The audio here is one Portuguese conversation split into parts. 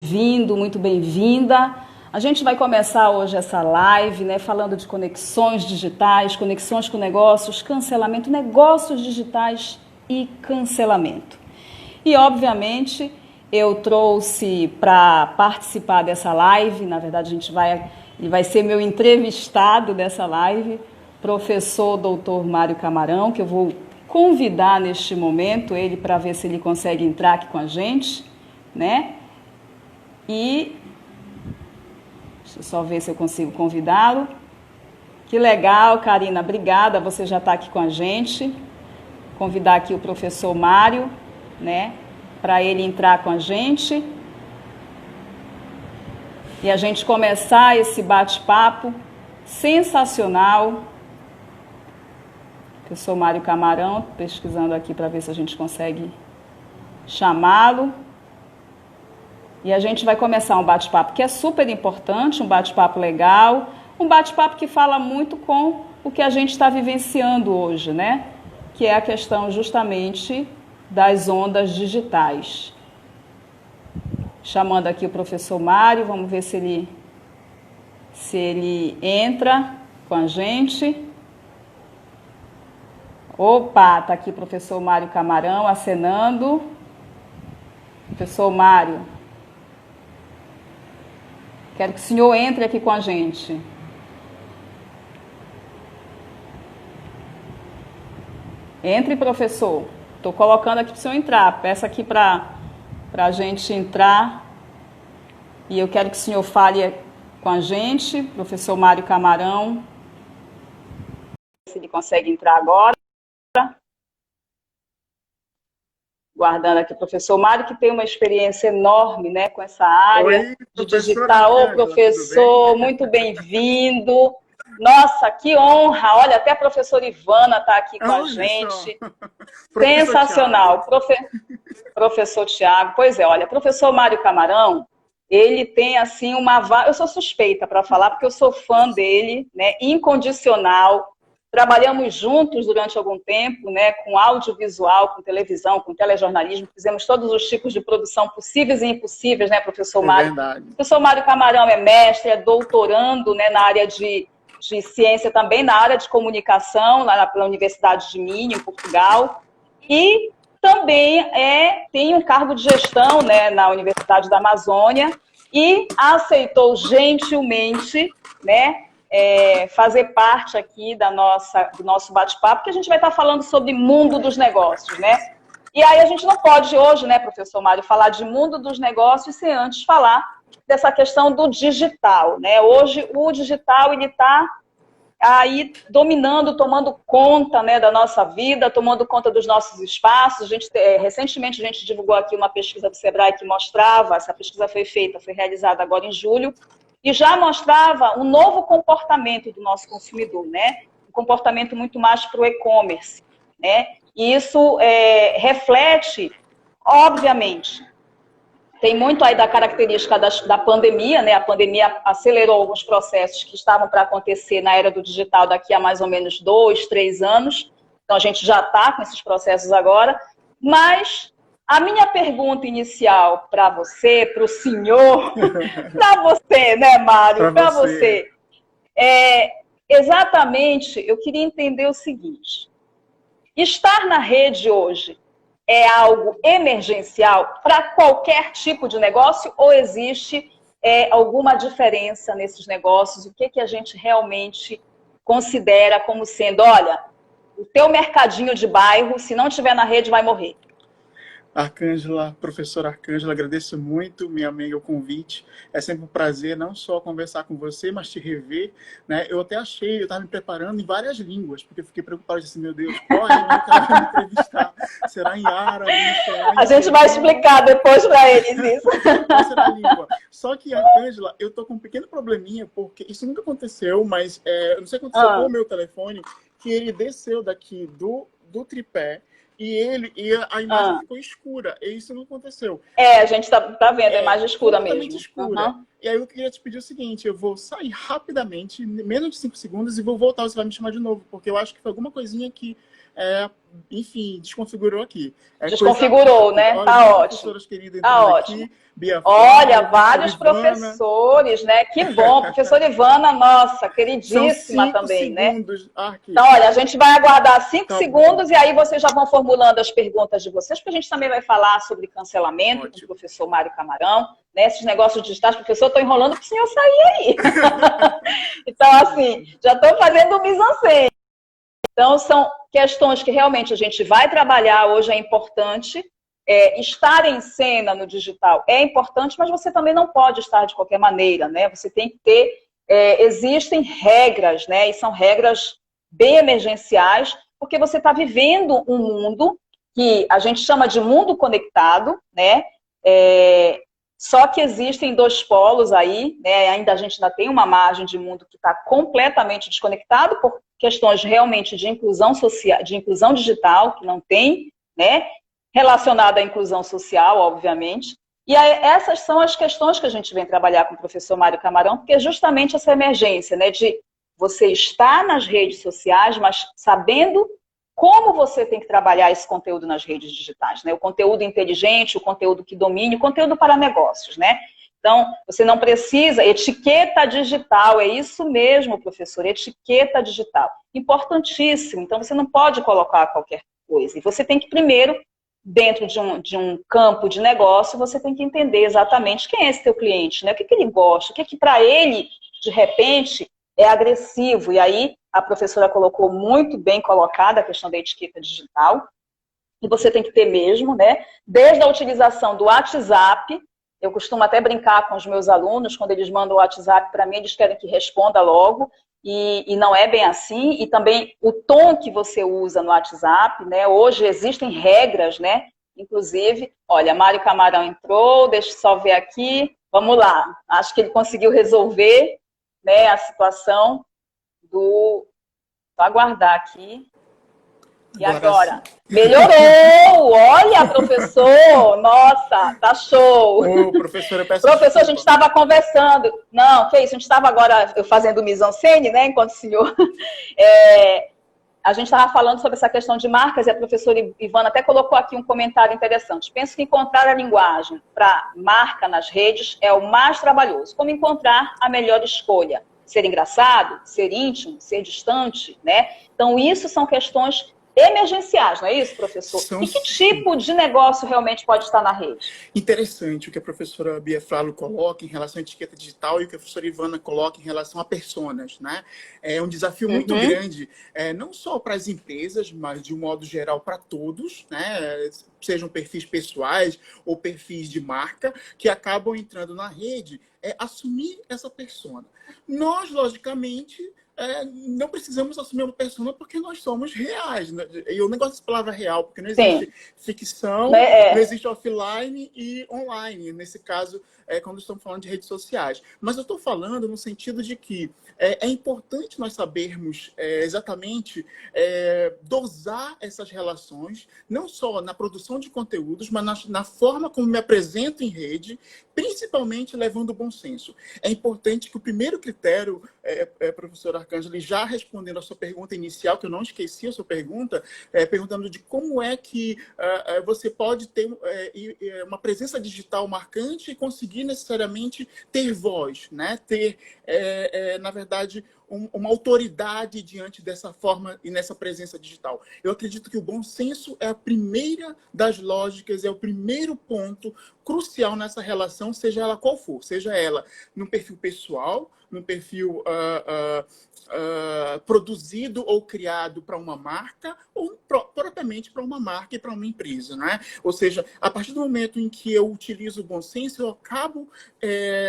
Bem-vindo, muito bem-vinda. A gente vai começar hoje essa live, né, falando de conexões digitais, conexões com negócios, cancelamento, negócios digitais e cancelamento. E, obviamente, eu trouxe para participar dessa live, na verdade, ele vai ser meu entrevistado dessa live, professor Dr. Mário Camarão, que eu vou convidar neste momento ele para ver se ele consegue entrar aqui com a gente, né? E deixa eu só ver se eu consigo convidá-lo. Que legal, Karina, obrigada, você já está aqui com a gente. Convidar aqui o professor Mário, né, para ele entrar com a gente. E a gente começar esse bate-papo sensacional. Professor Mário Camarão, pesquisando aqui para ver se a gente consegue chamá-lo. E a gente vai começar um bate-papo que é super importante, um bate-papo legal, um bate-papo que fala muito com o que a gente está vivenciando hoje, né? Que é a questão justamente das ondas digitais. Chamando aqui o professor Mário, vamos ver se ele entra com a gente. Opa, tá aqui o professor Mário Camarão acenando. Professor Mário, quero que o senhor entre aqui com a gente. Entre, professor. Estou colocando aqui para o senhor entrar. Peço aqui para a gente entrar. E eu quero que o senhor fale com a gente, professor Mário Camarão. Se ele consegue entrar agora. Guardando aqui o professor Mário, que tem uma experiência enorme, né, com essa área de digital. Ô, professor, muito bem-vindo. Nossa, que honra! Olha, até a professora Ivana está aqui com a gente. Sensacional. Professor Tiago. Pois é, olha, professor Mário Camarão, ele tem, assim, eu sou suspeita para falar, porque eu sou fã dele, né, incondicional. Trabalhamos juntos durante algum tempo, né, com audiovisual, com televisão, com telejornalismo, fizemos todos os tipos de produção possíveis e impossíveis, né, professor Mário? Verdade. O professor Mário Camarão é mestre, é doutorando, né, na área de ciência, também na área de comunicação, lá pela Universidade de Minho, em Portugal, e também tem um cargo de gestão, né, na Universidade da Amazônia, e aceitou gentilmente, né, fazer parte aqui do nosso bate-papo, que a gente vai estar falando sobre mundo dos negócios, né? E aí a gente não pode hoje, né, professor Mário, falar de mundo dos negócios sem antes falar dessa questão do digital, né? Hoje o digital, ele está aí dominando, tomando conta, né, da nossa vida, tomando conta dos nossos espaços. Recentemente a gente divulgou aqui uma pesquisa do Sebrae que mostrava, essa pesquisa foi realizada agora em julho, e já mostrava um novo comportamento do nosso consumidor, né? Um comportamento muito mais para o e-commerce, né? E isso reflete, obviamente, tem muito aí da característica da pandemia, né? A pandemia acelerou alguns processos que estavam para acontecer na era do digital daqui a mais ou menos 2, 3 anos. Então, a gente já está com esses processos agora, mas a minha pergunta inicial para você, para o senhor, para você, né, Mário? Para você. Exatamente, eu queria entender o seguinte. Estar na rede hoje é algo emergencial para qualquer tipo de negócio ou existe alguma diferença nesses negócios? O que a gente realmente considera como sendo, olha, o teu mercadinho de bairro, se não estiver na rede, vai morrer? Arcângela, professora Arcângela, agradeço muito, minha amiga, o convite. É sempre um prazer não só conversar com você, mas te rever, né? Eu estava me preparando em várias línguas, porque eu fiquei preocupado, eu disse, meu Deus, qual é a língua que ela vai me entrevistar? Será em árabe? A gente vai explicar depois para eles isso. Qual será a língua? Só que, Arcângela, eu tô com um pequeno probleminha, porque isso nunca aconteceu, mas eu não sei o que aconteceu com o meu telefone, que ele desceu daqui do tripé, e a imagem ficou escura. E isso não aconteceu. A gente tá vendo, a imagem escura mesmo. Escura. Uhum. E aí eu queria te pedir o seguinte, eu vou sair rapidamente, menos de 5 segundos, e vou voltar, você vai me chamar de novo, porque eu acho que foi alguma coisinha que enfim, desconfigurou aqui. Desconfigurou, né? Olha, tá ótimo. professoras queridas Tá entrando ótimo. aqui. Bia Olha, Flávia, vários professores, né? Que bom. Professora Ivana, nossa, São queridíssima 5 também, né? segundos aqui. Então, olha, a gente vai aguardar 5 Tá segundos bom. e aí vocês já vão formulando as perguntas de vocês, porque a gente também vai falar sobre cancelamento Ótimo. com o professor Mário Camarão, né? Esses negócios digitais, professor, estou enrolando para o senhor sair aí. Então, assim, já estou fazendo o mise-en-scène. Então, são questões que realmente a gente vai trabalhar hoje, é importante. Estar em cena no digital é importante, mas você também não pode estar de qualquer maneira, né? Você tem que ter... existem regras, né? E são regras bem emergenciais, porque você está vivendo um mundo que a gente chama de mundo conectado, né? Só que existem 2 polos aí, né? Ainda a gente ainda tem uma margem de mundo que está completamente desconectado por questões realmente de inclusão social, de inclusão digital, que não tem, né? Relacionada à inclusão social, obviamente. E aí, essas são as questões que a gente vem trabalhar com o professor Mário Camarão, porque é justamente essa emergência, né? De você estar nas redes sociais, mas sabendo como você tem que trabalhar esse conteúdo nas redes digitais, né? O conteúdo inteligente, o conteúdo que domine, o conteúdo para negócios, né? Então, você não precisa... Etiqueta digital, é isso mesmo, professor, etiqueta digital. Importantíssimo. Então, você não pode colocar qualquer coisa. E você tem que, primeiro, dentro de um campo de negócio, você tem que entender exatamente quem é esse teu cliente, né? O que ele gosta, o que para ele, de repente, é agressivo. E aí, a professora colocou muito bem colocada a questão da etiqueta digital. E você tem que ter mesmo, né? Desde a utilização do WhatsApp, eu costumo até brincar com os meus alunos, quando eles mandam o WhatsApp para mim, eles querem que responda logo, e não é bem assim. E também o tom que você usa no WhatsApp, né? Hoje existem regras, né? Inclusive, olha, Mário Camarão entrou, deixa eu só ver aqui, vamos lá. Acho que ele conseguiu resolver, né, a situação do... Vou aguardar aqui. E agora? Melhorou! Olha, professor! Nossa, tá show! Ô, professora, peço professor, desculpa. A gente estava conversando. Não, que isso? A gente estava agora fazendo mise-en-scène, né? Enquanto o senhor... a gente estava falando sobre essa questão de marcas e a professora Ivana até colocou aqui um comentário interessante. Penso que encontrar a linguagem para marca nas redes é o mais trabalhoso. Como encontrar a melhor escolha? Ser engraçado? Ser íntimo? Ser distante? Né? Então, isso são questões emergenciais, não é isso, professor? E que tipo de negócio realmente pode estar na rede? Interessante o que a professora Bia Flávio coloca em relação à etiqueta digital e o que a professora Ivana coloca em relação a personas, né? É um desafio muito grande, não só para as empresas, mas de um modo geral para todos, né? Sejam perfis pessoais ou perfis de marca, que acabam entrando na rede, assumir essa persona. Nós, logicamente, não precisamos assumir uma persona porque nós somos reais. Né? E eu não gosto dessa palavra real, porque não existe ficção, não existe offline e online. Nesse caso, quando estamos falando de redes sociais. Mas eu estou falando no sentido de que é importante nós sabermos exatamente dosar essas relações, não só na produção de conteúdos, mas na forma como me apresento em rede, principalmente levando o bom senso. É importante que o primeiro critério, professor Arcângelo, já respondendo a sua pergunta inicial, que eu não esqueci a sua pergunta, perguntando de como é que você pode ter uma presença digital marcante e conseguir necessariamente ter voz, né? Ter, na verdade, uma autoridade diante dessa forma e nessa presença digital. Eu acredito que o bom senso é a primeira das lógicas, é o primeiro ponto crucial nessa relação, seja ela qual for, seja ela no perfil pessoal, no perfil produzido ou criado para uma marca, ou propriamente para uma marca e para uma empresa, né? Ou seja, a partir do momento em que eu utilizo o bom senso, eu acabo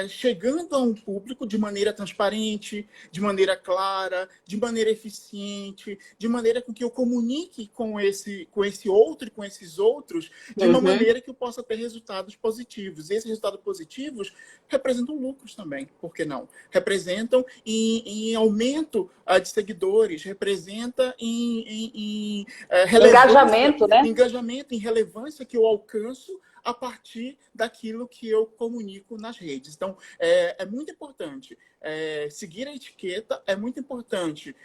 chegando a um público de maneira transparente, de maneira clara, de maneira eficiente, de maneira com que eu comunique com esse outro e com esses outros, de uma maneira que eu possa ter resultados positivos. E esses resultados positivos representam lucros também, por que não? Representam em aumento de seguidores, representa em engajamento, né? Engajamento, em relevância que eu alcanço a partir daquilo que eu comunico nas redes. Então, é muito importante seguir a etiqueta, é muito importante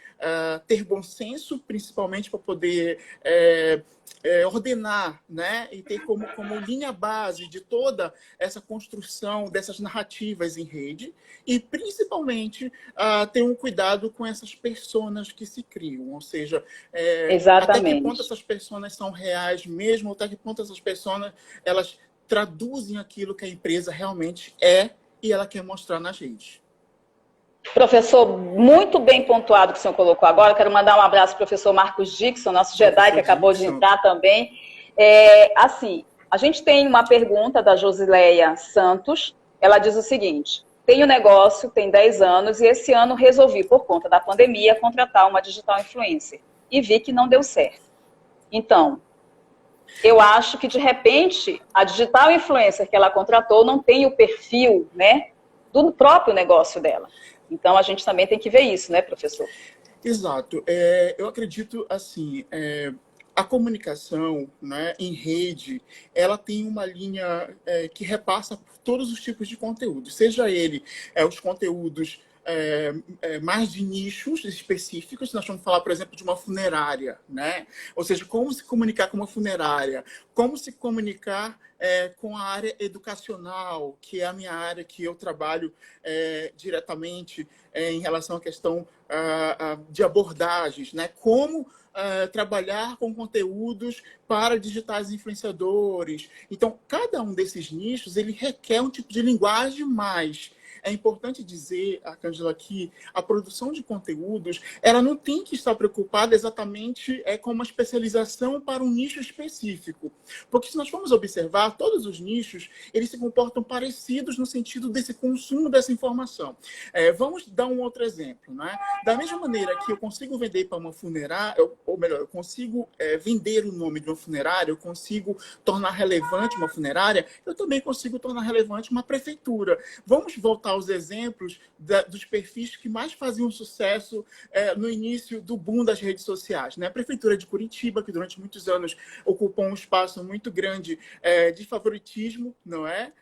ter bom senso, principalmente para poder ordenar, né? E ter como linha base de toda essa construção dessas narrativas em rede e, principalmente, ter um cuidado com essas personas que se criam, ou seja, até que ponto essas personas são reais mesmo, até que ponto essas personas elas traduzem aquilo que a empresa realmente é e ela quer mostrar nas redes. Professor, muito bem pontuado que o senhor colocou agora. Quero mandar um abraço para o professor Marcos Dixon, nosso Jedi, que acabou de entrar também. Assim, a gente tem uma pergunta da Josileia Santos. Ela diz o seguinte: tenho negócio, tem 10 anos, e esse ano resolvi, por conta da pandemia, contratar uma digital influencer. E vi que não deu certo. Então, eu acho que, de repente, a digital influencer que ela contratou não tem o perfil, né, do próprio negócio dela. Então, a gente também tem que ver isso, né, professor? Exato. Eu acredito, assim, a comunicação, né, em rede, ela tem uma linha que repassa por todos os tipos de conteúdo, seja ele os conteúdos mais de nichos específicos. Nós vamos falar, por exemplo, de uma funerária, né? Ou seja, como se comunicar com uma funerária, como se comunicar com a área educacional, que é a minha área que eu trabalho diretamente em relação à questão de abordagens, né? Como trabalhar com conteúdos para digitais influenciadores. Então, cada um desses nichos, ele requer um tipo de linguagem mais. É importante dizer, Arcângela, que a produção de conteúdos, ela não tem que estar preocupada exatamente com uma especialização para um nicho específico. Porque se nós formos observar, todos os nichos, eles se comportam parecidos no sentido desse consumo dessa informação. Vamos dar um outro exemplo, né? Da mesma maneira que eu consigo vender para uma funerária, ou melhor, eu consigo vender o nome de uma funerária, eu consigo tornar relevante uma funerária, eu também consigo tornar relevante uma prefeitura. Vamos voltar aos exemplos dos perfis que mais faziam sucesso no início do boom das redes sociais, né? A Prefeitura de Curitiba, que durante muitos anos ocupou um espaço muito grande de favoritismo, não é?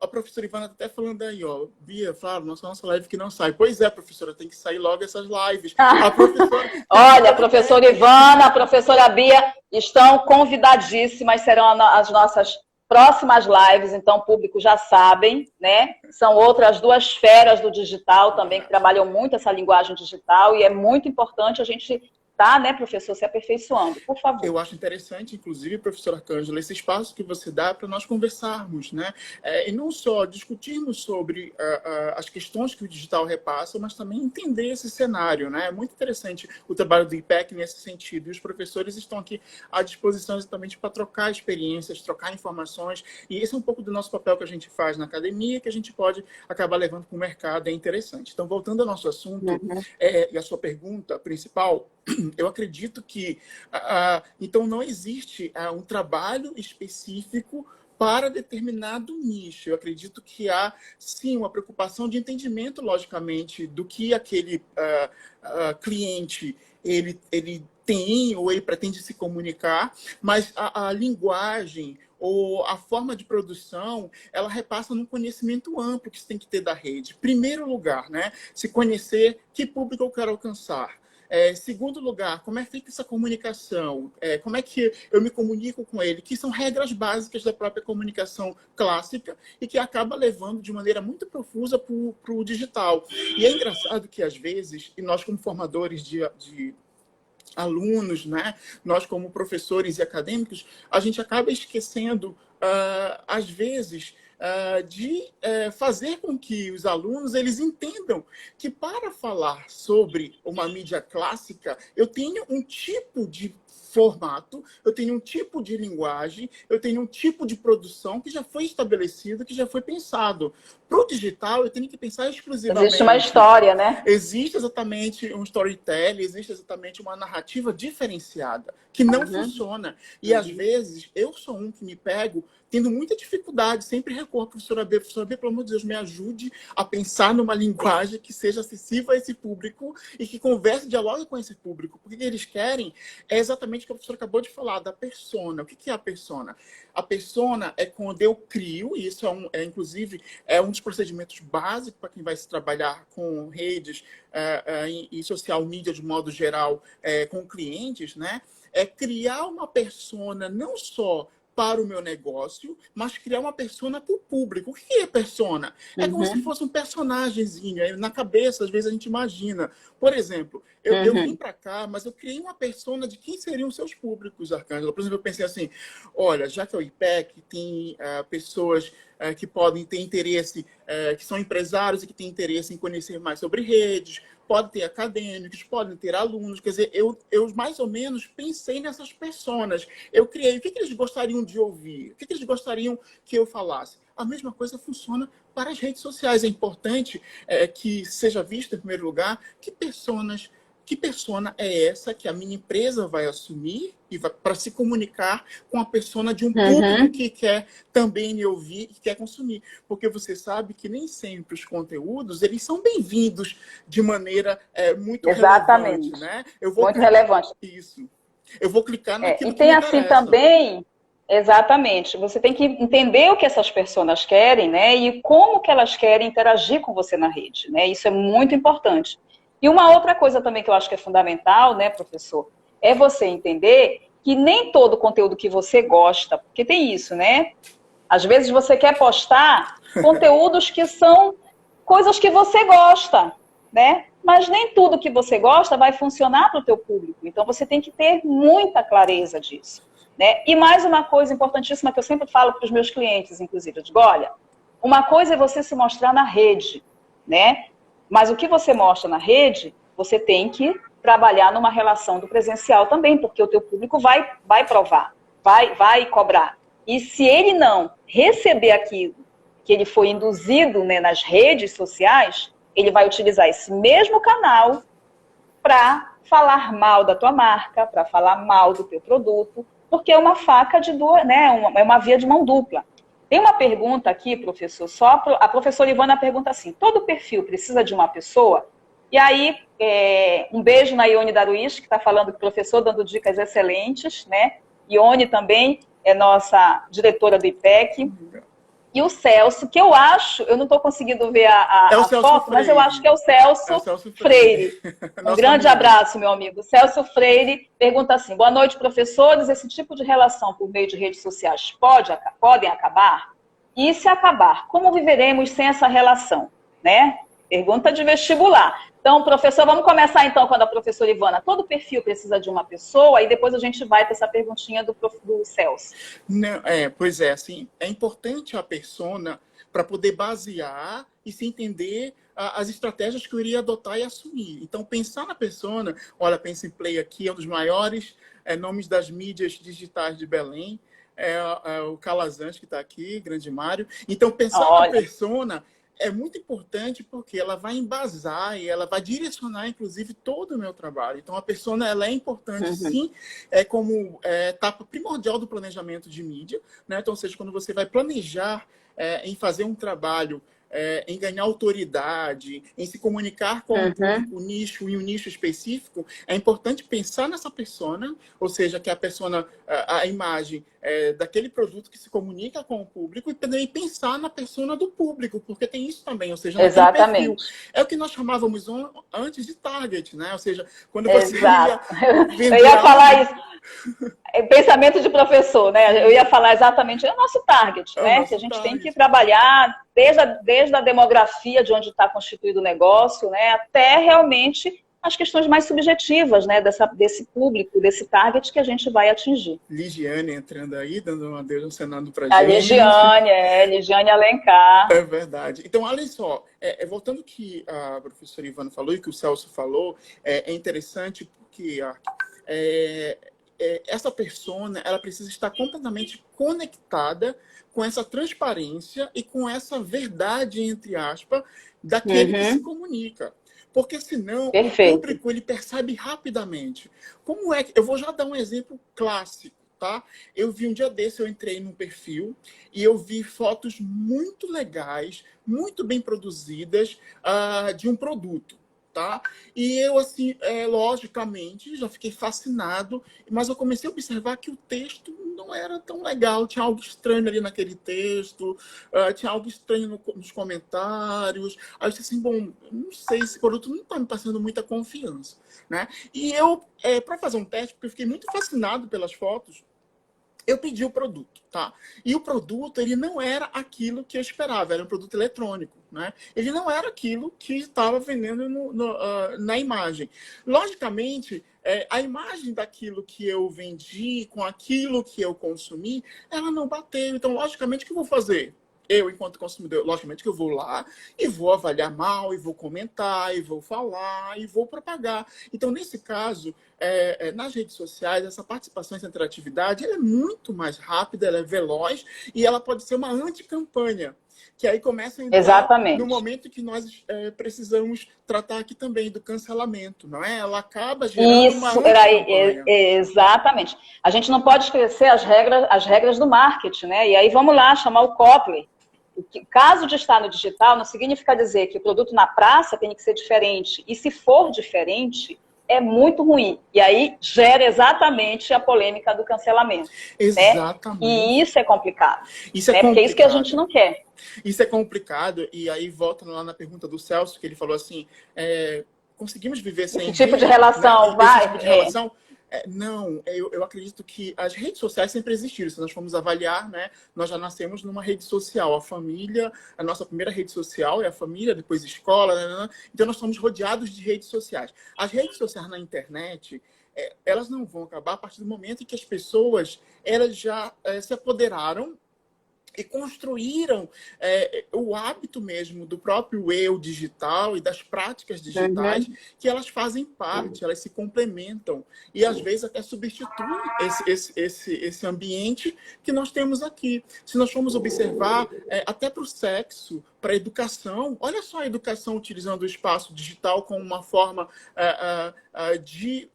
A professora Ivana está até falando aí, ó, Bia, claro, nossa live que não sai. Pois é, professora, tem que sair logo essas lives. A professora... Olha, a professora Ivana, a professora Bia estão convidadíssimas, serão as nossas próximas lives, então o público já sabem, né? São outras duas feras do digital também, que trabalham muito essa linguagem digital, e é muito importante a gente tá, né, professor, se aperfeiçoando, por favor. Eu acho interessante, inclusive, professora Arcângela, esse espaço que você dá para nós conversarmos, né? E não só discutirmos sobre as questões que o digital repassa, mas também entender esse cenário, né? É muito interessante o trabalho do IPEC nesse sentido, e os professores estão aqui à disposição exatamente para trocar experiências, trocar informações, e esse é um pouco do nosso papel que a gente faz na academia, que a gente pode acabar levando para o mercado, é interessante. Então, voltando ao nosso assunto, e a sua pergunta principal, eu acredito que, então, não existe um trabalho específico para determinado nicho. Eu acredito que há, sim, uma preocupação de entendimento, logicamente, do que aquele cliente ele tem ou ele pretende se comunicar, mas a linguagem ou a forma de produção, ela repassa num conhecimento amplo que você tem que ter da rede. Primeiro lugar, né? Se conhecer que público eu quero alcançar. Segundo lugar, como é feita essa comunicação? Como é que eu me comunico com ele? Que são regras básicas da própria comunicação clássica e que acaba levando de maneira muito profusa para o digital. E é engraçado que, às vezes, e nós como formadores de alunos, né? Nós como professores e acadêmicos, a gente acaba esquecendo, às vezes, de fazer com que os alunos eles entendam que, para falar sobre uma mídia clássica, eu tenho um tipo de formato, eu tenho um tipo de linguagem, eu tenho um tipo de produção que já foi estabelecido, que já foi pensado. Para o digital, eu tenho que pensar exclusivamente... Existe uma história, né? Existe exatamente um storytelling, existe exatamente uma narrativa diferenciada, que não funciona. E, às vezes, eu sou um que me pego tendo muita dificuldade, sempre recorro à professora B, pelo amor de Deus, me ajude a pensar numa linguagem que seja acessível a esse público e que converse, dialogue com esse público. Porque o que eles querem é exatamente o que a professora acabou de falar, da persona. O que é a persona? A persona é quando eu crio, e isso inclusive, é um dos procedimentos básicos para quem vai se trabalhar com redes e social media de modo geral, com clientes, né? É criar uma persona não só para o meu negócio, mas criar uma persona para o público. O que é persona? É como se fosse um personagemzinho. Na cabeça, às vezes, a gente imagina. Por exemplo, eu vim para cá, mas eu criei uma persona de quem seriam os seus públicos, Arcângela. Por exemplo, eu pensei assim, olha, já que é o IPEC tem pessoas que podem ter interesse, que são empresários e que têm interesse em conhecer mais sobre redes, pode ter acadêmicos, podem ter alunos. Quer dizer, eu mais ou menos pensei nessas personas. Eu criei o que eles gostariam de ouvir, o que eles gostariam que eu falasse. A mesma coisa funciona para as redes sociais. É importante que seja visto, em primeiro lugar, que persona é essa que a minha empresa vai assumir e para se comunicar com a persona de um público que quer também me ouvir e quer consumir. Porque você sabe que nem sempre os conteúdos eles são bem-vindos de maneira muito relevante, né? Muito relevante. Isso. Eu vou clicar naquilo que me interessa. E tem assim também, exatamente, você tem que entender o que essas pessoas querem, né? E como que elas querem interagir com você na rede, né? Isso é muito importante. E uma outra coisa também que eu acho que é fundamental, né, professor, é você entender que nem todo conteúdo que você gosta, porque tem isso, né? Às vezes você quer postar conteúdos que são coisas que você gosta, né? Mas nem tudo que você gosta vai funcionar para o teu público. Então você tem que ter muita clareza disso, né? E mais uma coisa importantíssima que eu sempre falo para os meus clientes, inclusive, eu digo, olha, uma coisa é você se mostrar na rede, né? Mas o que você mostra na rede, você tem que trabalhar numa relação do presencial também, porque o teu público vai provar, vai cobrar. E se ele não receber aquilo que ele foi induzido, né, nas redes sociais, ele vai utilizar esse mesmo canal para falar mal da tua marca, para falar mal do teu produto, porque é uma faca de duas, né, é uma via de mão dupla. Tem uma pergunta aqui, professor, a professora Ivana pergunta assim, todo perfil precisa de uma pessoa? E aí, um beijo na Ione Daruish, que está falando com o professor, dando dicas excelentes, né? Ione também é nossa diretora do IPEC. E o Celso, que eu acho, eu não estou conseguindo ver a foto, mas eu acho que é o Celso Freire. Um grande abraço, meu amigo. Celso Freire pergunta assim, boa noite, professores, esse tipo de relação por meio de redes sociais podem acabar? E se acabar, como viveremos sem essa relação? Né? Pergunta de vestibular. Então, professor, vamos começar então com a da professora Ivana. Todo perfil precisa de uma pessoa e depois a gente vai ter essa perguntinha do Celso. Não, pois é, assim, é importante a persona para poder basear e se entender as estratégias que eu iria adotar e assumir. Então, pensar na persona, olha, Pensa em Play aqui é um dos maiores nomes das mídias digitais de Belém, o Calazans que está aqui, grande Mário. Então, pensar na persona é muito importante porque ela vai embasar e ela vai direcionar, inclusive, todo o meu trabalho. Então, a persona ela é importante, sim, como etapa primordial do planejamento de mídia, né? Então, ou seja, quando você vai planejar em fazer um trabalho, em ganhar autoridade, em se comunicar com um público, nicho e um nicho específico, é importante pensar nessa persona, ou seja, que a persona, a imagem daquele produto que se comunica com o público, e também pensar na persona do público, porque tem isso também, ou seja, não tem perfil. É o que nós chamávamos antes de target, né? Ou seja, quando você ia eu ia falar isso. Pensamento de professor, né? Eu ia falar exatamente, é o nosso target, né? Que a gente tem que trabalhar desde a demografia de onde está constituído o negócio, né? Até realmente as questões mais subjetivas, né? Desse público, desse target que a gente vai atingir. Ligiane entrando aí, dando um adeus no Senado para a gente. Ligiane Alencar. É verdade. Então, olha só, voltando ao que a professora Ivana falou e que o Celso falou, é interessante porque essa persona, ela precisa estar completamente conectada com essa transparência e com essa verdade, entre aspas, daquele que se comunica. Porque senão o público ele percebe rapidamente. Como é que... Eu vou já dar um exemplo clássico, tá? Eu vi um dia desse, eu entrei num perfil e eu vi fotos muito legais, muito bem produzidas, de um produto, tá? E eu, assim, logicamente, já fiquei fascinado, mas eu comecei a observar que o texto não era tão legal, tinha algo estranho ali naquele texto, tinha algo estranho nos comentários. Aí eu disse assim, bom, não sei, esse produto não está me passando muita confiança, né? E eu, para fazer um teste, porque eu fiquei muito fascinado pelas fotos, eu pedi o produto, tá? E o produto, ele não era aquilo que eu esperava, era um produto eletrônico, né? Ele não era aquilo que estava vendendo na imagem. Logicamente, a imagem daquilo que eu vendi com aquilo que eu consumi, ela não bateu. Então, logicamente, o que eu vou fazer? Eu, enquanto consumidor, logicamente que eu vou lá e vou avaliar mal, e vou comentar, e vou falar, e vou propagar. Então, nesse caso, nas redes sociais, essa participação, essa interatividade, ela é muito mais rápida, ela é veloz, e ela pode ser uma anticampanha, que aí começa a entrar Exatamente. no momento que nós precisamos tratar aqui também do cancelamento, não é? Ela acaba gerando uma anticampanha. Exatamente. A gente não pode esquecer as regras do marketing, né? E aí vamos lá chamar o Kotler. O caso de estar no digital não significa dizer que o produto na praça tem que ser diferente. E se for diferente, é muito ruim. E aí gera exatamente a polêmica do cancelamento. Exatamente. Né? E isso é complicado. Isso é complicado. Porque é isso que a gente não quer. Isso é complicado. E aí volta lá na pergunta do Celso, que ele falou assim, conseguimos viver sem esse tipo de relação, né? vai? Esse tipo de relação? Não, eu acredito que as redes sociais sempre existiram. Se nós formos avaliar, né, nós já nascemos numa rede social. A família, a nossa primeira rede social é a família, depois escola, né? Então nós somos rodeados de redes sociais. As redes sociais na internet, elas não vão acabar a partir do momento em que as pessoas elas já se apoderaram e construíram o hábito mesmo do próprio eu digital e das práticas digitais, que elas fazem parte, elas se complementam e às vezes até substituem esse ambiente que nós temos aqui. Se nós formos observar, até para o sexo, para a educação, olha só a educação utilizando o espaço digital como uma forma de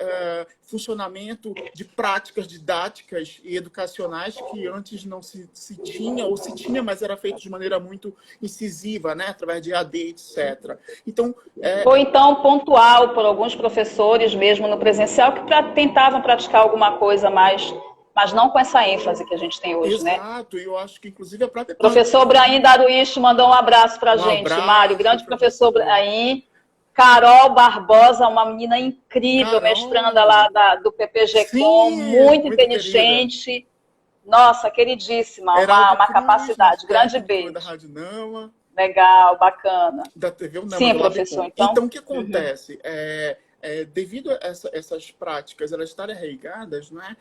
funcionamento de práticas didáticas e educacionais que antes não se tinha, ou se tinha, mas era feito de maneira muito incisiva, né? Através de AD, etc. Então, ou então pontual por alguns professores mesmo no presencial que tentavam praticar alguma coisa mais, mas não com essa ênfase que a gente tem hoje, né? Exato, e eu acho que inclusive a própria... Professor Brahim Daruish mandou um abraço pra gente, Mário, grande professor Brahim. Carol Barbosa, uma menina incrível, mestranda lá do PPG-Com, muito inteligente. Querida. Nossa, queridíssima, uma capacidade. Grande beijo. Da Rádio Nama. Legal, bacana. Da TV Nama. Sim, professor. Então, o que acontece? Devido a essas práticas elas estarem arraigadas, né,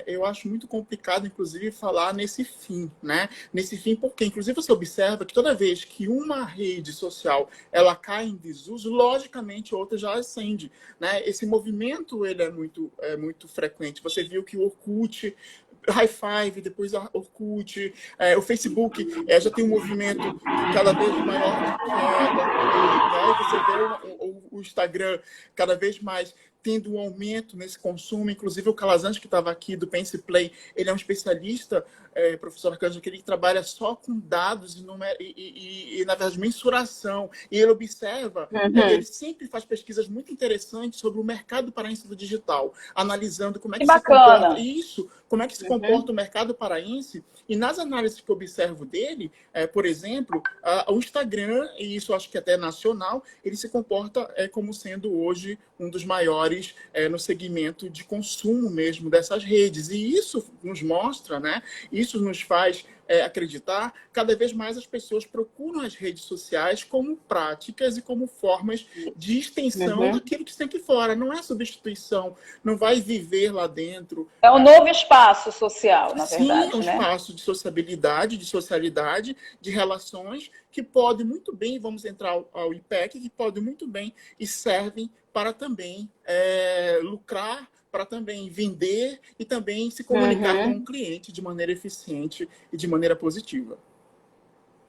eu acho muito complicado, inclusive, falar nesse fim, né? Nesse fim, porque, inclusive, você observa que toda vez que uma rede social ela cai em desuso, logicamente outra já ascende, né? Esse movimento ele é muito frequente. Você viu que o Orkut, High Five, depois a Orkut, o Facebook já tem um movimento cada vez maior de queda, né? Você vê o Instagram cada vez mais tendo um aumento nesse consumo. Inclusive, o Calazans, que estava aqui do Pense Play, ele é um especialista, professor Arcanjo, que ele trabalha só com dados e, na verdade, mensuração. E ele observa, ele sempre faz pesquisas muito interessantes sobre o mercado paraense do digital, analisando como é que se comporta isso, como é que se comporta o mercado paraense. E nas análises que eu observo dele, por exemplo, o Instagram, e isso acho que até é nacional, ele se comporta como sendo hoje um dos maiores no segmento de consumo mesmo dessas redes. E isso nos mostra, né? Isso nos faz acreditar, cada vez mais as pessoas procuram as redes sociais como práticas e como formas de extensão daquilo que tem aqui fora. Não é substituição, não vai viver lá dentro. É um novo espaço social, na verdade. Sim, é um espaço de sociabilidade, de socialidade, de relações que pode muito bem, vamos entrar ao IPEC, que pode muito bem e servem para também lucrar, para também vender e também se comunicar com o cliente de maneira eficiente e de maneira positiva.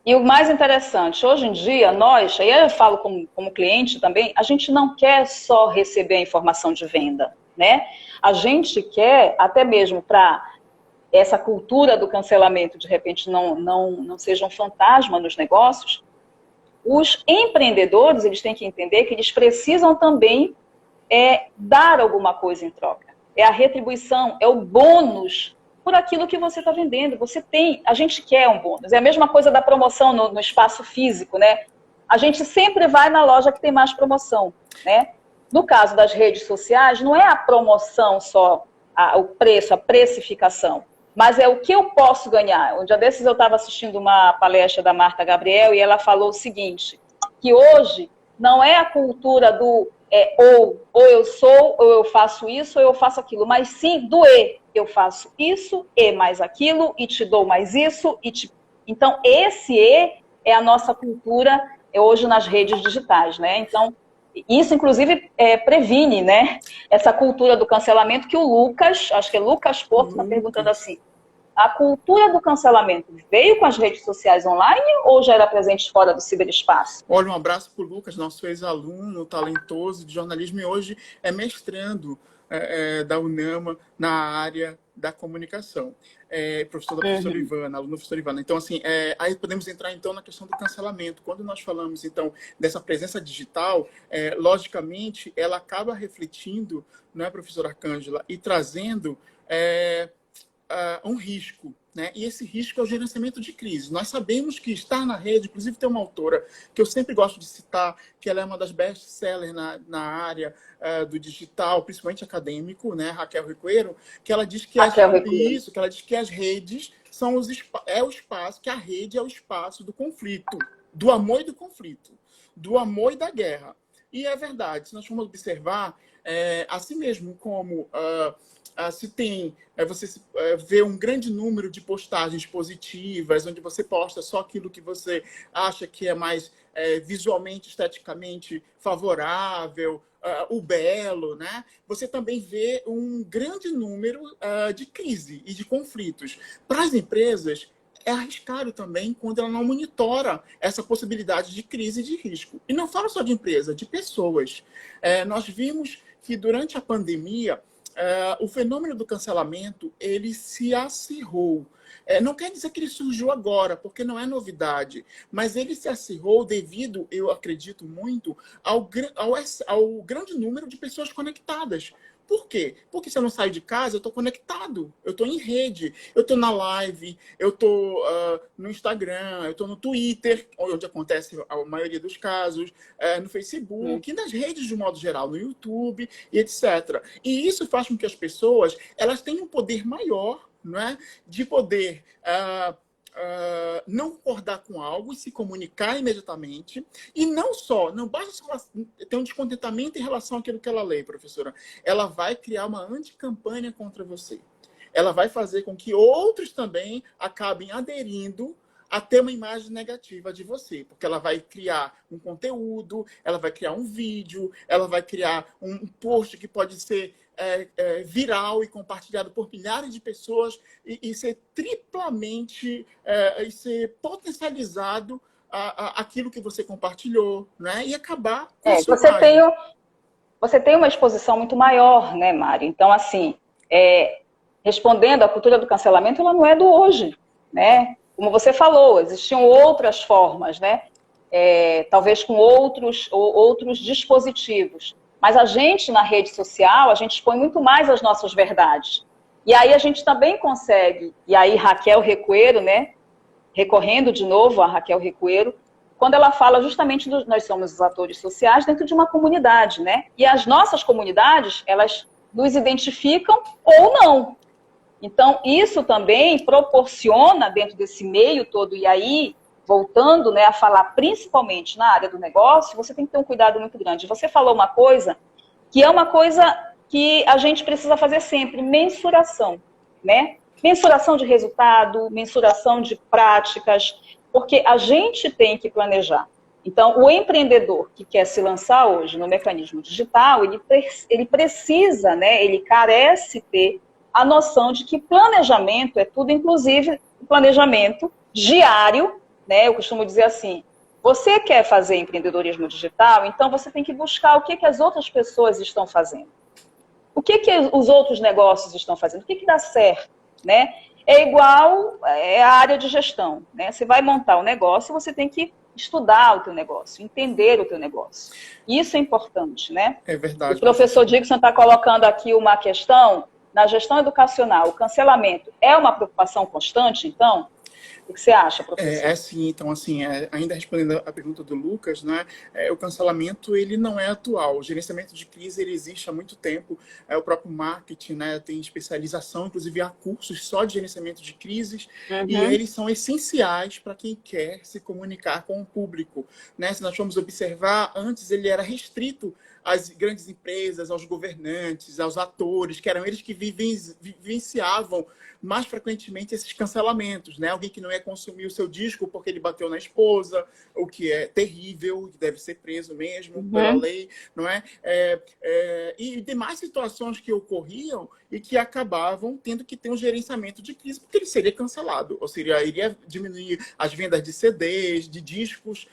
E o mais interessante, hoje em dia, nós, aí eu falo como cliente também, a gente não quer só receber a informação de venda, né? A gente quer, até mesmo para essa cultura do cancelamento, de repente, não seja um fantasma nos negócios, os empreendedores, eles têm que entender que eles precisam também dar alguma coisa em troca. É a retribuição, é o bônus por aquilo que você está vendendo. A gente quer um bônus. É a mesma coisa da promoção no espaço físico, né? A gente sempre vai na loja que tem mais promoção, né? No caso das redes sociais, não é a promoção só, o preço, a precificação, mas é o que eu posso ganhar. Um dia desses eu estava assistindo uma palestra da Marta Gabriel e ela falou o seguinte, que hoje não é a cultura do ou eu sou, ou eu faço isso, ou eu faço aquilo, mas sim do eu faço isso, e mais aquilo, e te dou mais isso, Então, esse é a nossa cultura hoje nas redes digitais, né? Então, isso, inclusive, previne, né? Essa cultura do cancelamento que o Lucas, acho que é Lucas Porto, está perguntando assim, a cultura do cancelamento veio com as redes sociais online ou já era presente fora do ciberespaço? Olha, um abraço para o Lucas, nosso ex-aluno, talentoso de jornalismo, e hoje é mestrando da UNAMA na área da comunicação. Professor da professora Ivana, aluno da professora Ivana. Então, assim, aí podemos entrar, então, na questão do cancelamento. Quando nós falamos, então, dessa presença digital, logicamente, ela acaba refletindo, né, professora Arcângela, e trazendo um risco, né? E esse risco é o gerenciamento de crise. Nós sabemos que estar na rede, inclusive tem uma autora que eu sempre gosto de citar, que ela é uma das best-sellers na área do digital, principalmente acadêmico, né? Raquel Recuero, que ela diz que que ela diz que as redes são o espaço, que a rede é o espaço do conflito, do amor e do conflito, do amor e da guerra. E é verdade, se nós formos observar, assim mesmo como se tem, você vê um grande número de postagens positivas, onde você posta só aquilo que você acha que é mais visualmente, esteticamente favorável, o belo, né? Você também vê um grande número de crise e de conflitos. Para as empresas, é arriscado também quando ela não monitora essa possibilidade de crise e de risco. E não falo só de empresa, de pessoas. Nós vimos que durante a pandemia, o fenômeno do cancelamento, ele se acirrou. Não quer dizer que ele surgiu agora, porque não é novidade, mas ele se acirrou devido, eu acredito muito, ao grande número de pessoas conectadas. Por quê? Porque se eu não saio de casa, eu estou conectado, eu estou em rede, eu estou na live, eu estou no Instagram, eu estou no Twitter, onde acontece a maioria dos casos, no Facebook, e nas redes de um modo geral, no YouTube, e etc. E isso faz com que as pessoas elas tenham um poder maior, não é? De poder não concordar com algo e se comunicar imediatamente. E não basta só ter um descontentamento em relação àquilo que ela lê, professora. Ela vai criar uma anticampanha contra você. Ela vai fazer com que outros também acabem aderindo a ter uma imagem negativa de você, porque ela vai criar um conteúdo, ela vai criar um vídeo, ela vai criar um post que pode ser viral e compartilhado por milhares de pessoas e ser triplamente e ser potencializado aquilo que você compartilhou, né? E acabar com a sua imagem. Você tem uma exposição muito maior, né, Mário? Então, assim, respondendo, a cultura do cancelamento, ela não é do hoje, né? Como você falou, existiam outras formas, né? Talvez com outros dispositivos. Mas a gente, na rede social, a gente expõe muito mais as nossas verdades. E aí a gente também consegue, e aí Raquel Recuero, né? Recorrendo de novo a Raquel Recuero, quando ela fala justamente nós somos os atores sociais dentro de uma comunidade, né? E as nossas comunidades, elas nos identificam ou não. Então, isso também proporciona, dentro desse meio todo, e aí, voltando, né, a falar principalmente na área do negócio, você tem que ter um cuidado muito grande. Você falou uma coisa que é uma coisa que a gente precisa fazer sempre, mensuração, né? Mensuração de resultado, mensuração de práticas, porque a gente tem que planejar. Então, o empreendedor que quer se lançar hoje no mecanismo digital, ele precisa, né, ele carece ter a noção de que planejamento é tudo, inclusive o planejamento diário, né? Eu costumo dizer assim, você quer fazer empreendedorismo digital, então você tem que buscar o que as outras pessoas estão fazendo. O que os outros negócios estão fazendo? O que dá certo, né? É igual a área de gestão, né? Você vai montar um negócio, você tem que estudar o teu negócio, entender o teu negócio. Isso é importante, né? É O verdade, professor professor. Dixon está colocando aqui uma questão, na gestão educacional, o cancelamento é uma preocupação constante, então? O que você acha, professor? Sim, então, assim, ainda respondendo a pergunta do Lucas, né, o cancelamento, ele não é atual. O gerenciamento de crise, ele existe há muito tempo. O próprio marketing, né, tem especialização, inclusive há cursos só de gerenciamento de crises, e Uhum. eles são essenciais para quem quer se comunicar com o público, né? Se nós formos observar, antes ele era restrito às grandes empresas, aos governantes, aos atores, que eram eles que vivenciavam mais frequentemente esses cancelamentos, né? Alguém que não ia consumir o seu disco porque ele bateu na esposa, o que é terrível, que deve ser preso mesmo pela Uhum. lei, não é? E demais situações que ocorriam e que acabavam tendo que ter um gerenciamento de crise, porque ele seria cancelado, ou seja, iria diminuir as vendas de CDs, de discos,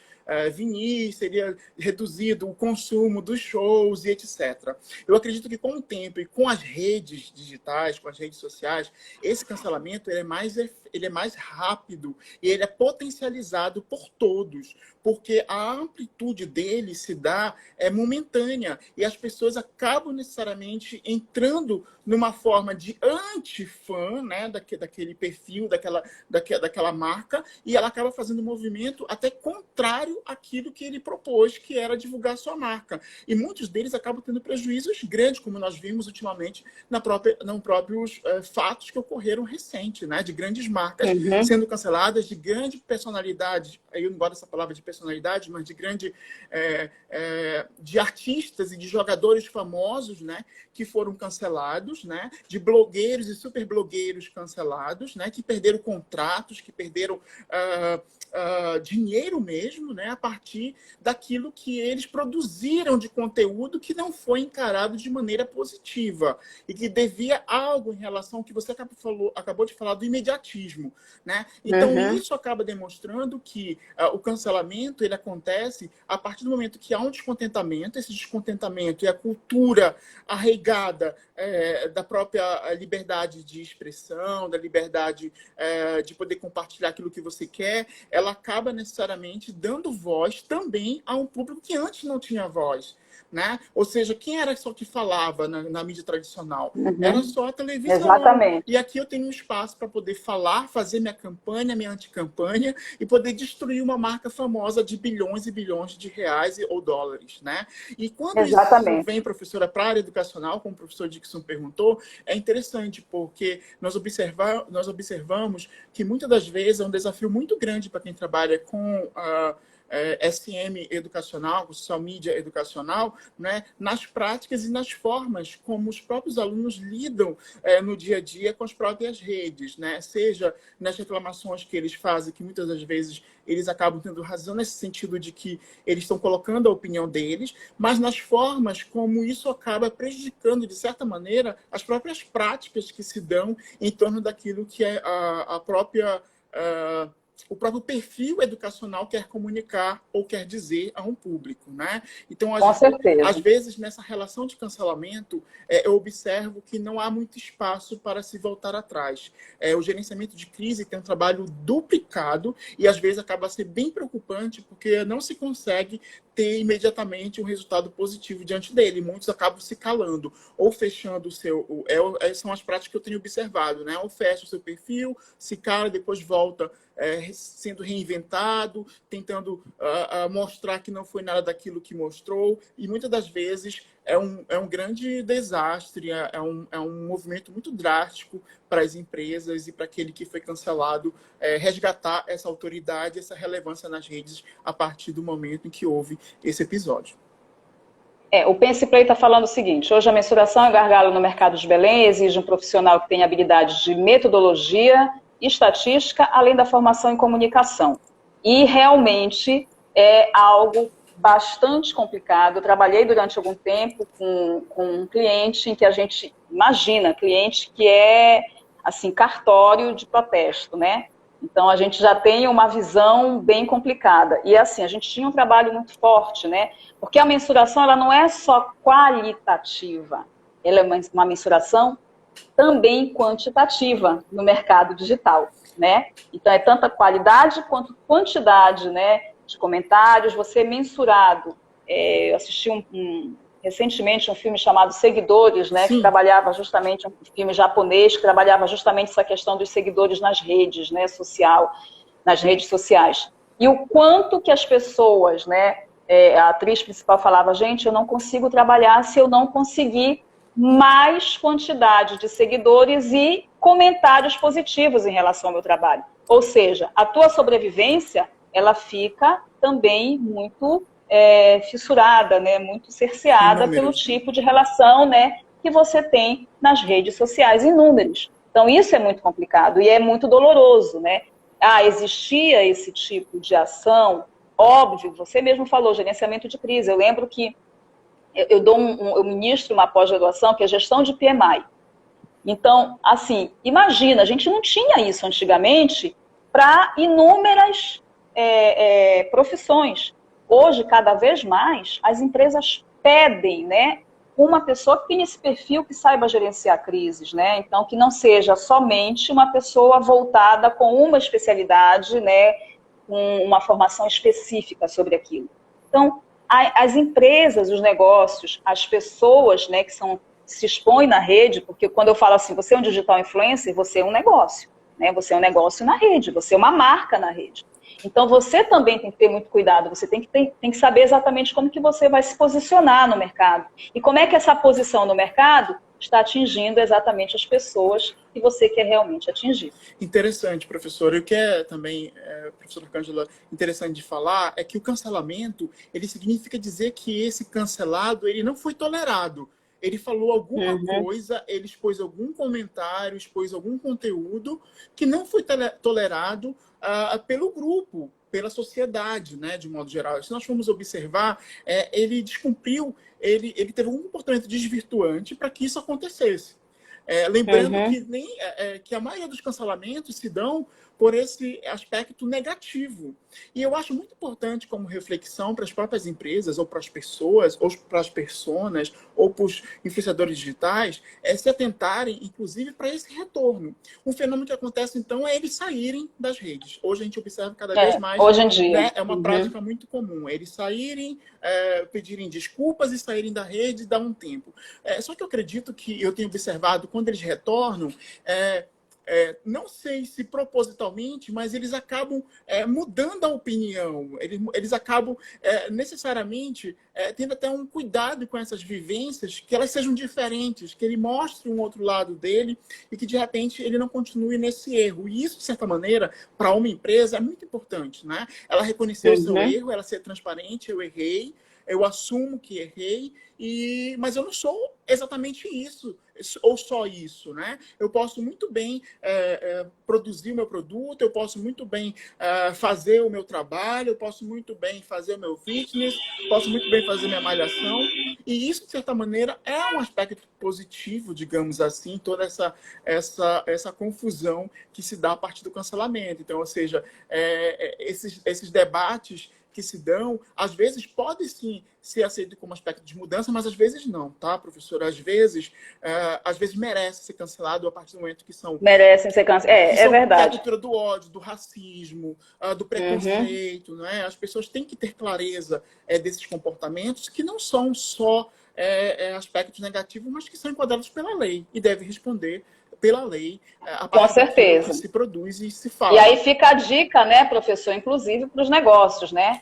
vinis, seria reduzido o consumo dos shows e etc. Eu acredito que com o tempo e com as redes digitais, com as redes sociais, esse cancelamento ele é mais rápido e ele é potencializado por todos, porque a amplitude dele se dá momentânea e as pessoas acabam necessariamente entrando numa forma de anti-fã, né, daquele perfil, daquela marca, e ela acaba fazendo um movimento até contrário àquilo que ele propôs, que era divulgar sua marca. E muitos deles acabam tendo prejuízos grandes, como nós vimos ultimamente nos próprios fatos que ocorreram recente, né, de grandes marcas Uhum. sendo canceladas, de grande personalidade, eu não gosto dessa palavra de personalidade, mas de de artistas e de jogadores famosos, né, que foram cancelados, né, de blogueiros e super blogueiros cancelados, né, que perderam contratos, que perderam dinheiro mesmo, né, a partir daquilo que eles produziram de conteúdo que não foi encarado de maneira positiva e que devia algo em relação ao que você acabou de falar do imediatismo, né? Então Uhum. isso acaba demonstrando que o cancelamento ele acontece a partir do momento que há um descontentamento, esse descontentamento e a cultura arraigada da própria liberdade de expressão, da liberdade de poder compartilhar aquilo que você quer, ela acaba necessariamente dando voz também a um público que antes não tinha voz, né? Ou seja, quem era só que falava na mídia tradicional? Era Uhum. só a televisão. E Exatamente. aqui eu tenho um espaço para poder falar, fazer minha campanha, minha anticampanha e poder destruir uma marca famosa de bilhões e bilhões de reais ou dólares, né? E quando isso Exatamente. vem, professora, para a área educacional, como o professor Dixon perguntou, é interessante, porque nós observamos que muitas das vezes é um desafio muito grande para quem trabalha com SM educacional, com social media educacional, né, nas práticas e nas formas como os próprios alunos lidam no dia a dia com as próprias redes, né? Seja nas reclamações que eles fazem, que muitas das vezes eles acabam tendo razão nesse sentido de que eles estão colocando a opinião deles, mas nas formas como isso acaba prejudicando, de certa maneira, as próprias práticas que se dão em torno daquilo que é o próprio perfil educacional quer comunicar ou quer dizer a um público, né? Então, Com às certeza. vezes, nessa relação de cancelamento, eu observo que não há muito espaço para se voltar atrás. O gerenciamento de crise tem um trabalho duplicado e, às vezes, acaba sendo bem preocupante porque não se consegue ter imediatamente um resultado positivo diante dele. Muitos acabam se calando ou fechando o seu... são as práticas que eu tenho observado, né? Ou fecha o seu perfil, se cala, depois volta sendo reinventado, tentando mostrar que não foi nada daquilo que mostrou, e muitas das vezes é um grande desastre, é um movimento muito drástico para as empresas e para aquele que foi cancelado resgatar essa autoridade, essa relevância nas redes a partir do momento em que houve esse episódio. O Pense Play está falando o seguinte: hoje a mensuração e gargalo no mercado de Belém exige um profissional que tenha habilidade de metodologia, estatística, além da formação em comunicação. E realmente é algo bastante complicado. Eu trabalhei durante algum tempo com um cliente em que a gente imagina, cliente que é assim, cartório de protesto, né? Então a gente já tem uma visão bem complicada. E assim, a gente tinha um trabalho muito forte, né? Porque a mensuração ela não é só qualitativa, ela é uma mensuração também quantitativa no mercado digital, né? Então, é tanta qualidade quanto quantidade, né, de comentários, você mensurado. Eu assisti recentemente um filme chamado Seguidores, né, que trabalhava justamente, um filme japonês, que trabalhava justamente essa questão dos seguidores nas redes, né, nas redes sociais. E o quanto que as pessoas, né, a atriz principal falava, gente, eu não consigo trabalhar se eu não conseguir mais quantidade de seguidores e comentários positivos em relação ao meu trabalho. Ou seja, a tua sobrevivência, ela fica também muito fissurada, né, muito cerceada pelo tipo de relação, né, que você tem nas redes sociais, em números. Então, isso é muito complicado e é muito doloroso, né? Existia esse tipo de ação, óbvio, você mesmo falou, gerenciamento de crise. Eu lembro que eu ministro uma pós-graduação que é gestão de PMI. Então, assim, imagina, a gente não tinha isso antigamente para inúmeras profissões. Hoje, cada vez mais, as empresas pedem, né, uma pessoa que tenha esse perfil que saiba gerenciar crises, né? Então, que não seja somente uma pessoa voltada com uma especialidade, né, com uma formação específica sobre aquilo. Então, as empresas, os negócios, as pessoas, né, que se expõem na rede, porque quando eu falo assim, você é um digital influencer, você é um negócio, né? Você é um negócio na rede, você é uma marca na rede. Então, você também tem que ter muito cuidado, você tem que saber exatamente como que você vai se posicionar no mercado. E como é que essa posição no mercado está atingindo exatamente as pessoas que você quer realmente atingir. Interessante, professor. E o que é também, professora Arcângela, interessante de falar é que o cancelamento, ele significa dizer que esse cancelado, ele não foi tolerado. Ele falou alguma coisa, ele expôs algum comentário, expôs algum conteúdo que não foi tolerado pelo grupo, pela sociedade, né, de modo geral. Se nós formos observar, ele descumpriu, ele teve um comportamento desvirtuante para que isso acontecesse. Lembrando que a maioria dos cancelamentos se dão por esse aspecto negativo. E eu acho muito importante como reflexão para as próprias empresas, ou para as pessoas, ou para as personas, ou para os influenciadores digitais, se atentarem, inclusive, para esse retorno. Um fenômeno que acontece, então, é eles saírem das redes. Hoje a gente observa cada vez mais... Hoje em dia. Né, é uma prática muito comum. Eles saírem, pedirem desculpas e saírem da rede e dar um tempo. Só que eu acredito que eu tenho observado, quando eles retornam... não sei se propositalmente, mas eles acabam mudando a opinião. Eles acabam necessariamente tendo até um cuidado com essas vivências, que elas sejam diferentes, que ele mostre um outro lado dele e que, de repente, ele não continue nesse erro. E isso, de certa maneira, para uma empresa é muito importante, né? Ela reconhecer o seu erro, ela ser transparente, eu errei, eu assumo que errei, mas eu não sou exatamente isso, ou só isso, né? Eu posso muito bem produzir o meu produto, eu posso muito bem fazer o meu trabalho, eu posso muito bem fazer o meu fitness, posso muito bem fazer minha malhação, e isso, de certa maneira, é um aspecto positivo, digamos assim, toda essa confusão que se dá a partir do cancelamento. Então, ou seja, esses debates que se dão, às vezes pode sim ser aceito como aspecto de mudança, mas às vezes não, tá, professora? Às vezes merece ser cancelado a partir do momento que são... Merecem ser cancelados, é verdade. Da cultura do ódio, do racismo, do preconceito, não é? As pessoas têm que ter clareza desses comportamentos que não são só aspectos negativos, mas que são enquadrados pela lei e devem responder pela lei, a Com certeza. Que se produz e se fala. E aí fica a dica, né, professor, inclusive para os negócios, né?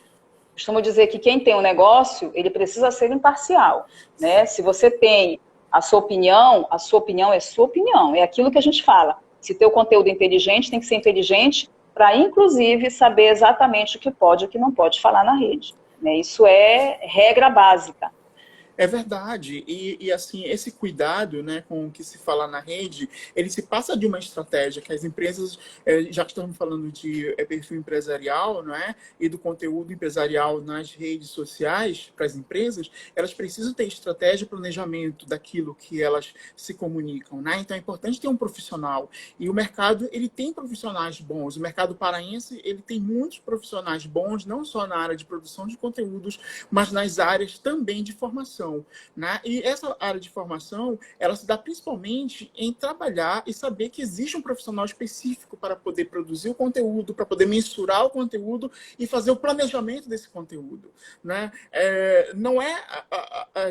Costumo dizer que quem tem um negócio, ele precisa ser imparcial, né? Se você tem a sua opinião é sua opinião, é aquilo que a gente fala. Se teu conteúdo é inteligente, tem que ser inteligente para, inclusive, saber exatamente o que pode e o que não pode falar na rede, né? Isso é regra básica. É verdade. E assim, esse cuidado, né, com o que se fala na rede, ele se passa de uma estratégia que as empresas, já que estamos falando de perfil empresarial, não é? E do conteúdo empresarial nas redes sociais para as empresas, elas precisam ter estratégia e planejamento daquilo que elas se comunicam, né? Então é importante ter um profissional. E o mercado, ele tem profissionais bons. O mercado paraense, ele tem muitos profissionais bons, não só na área de produção de conteúdos, mas nas áreas também de formação. formação, né? E essa área de formação, ela se dá principalmente em trabalhar e saber que existe um profissional específico para poder produzir o conteúdo, para poder mensurar o conteúdo e fazer o planejamento desse conteúdo, né? Não é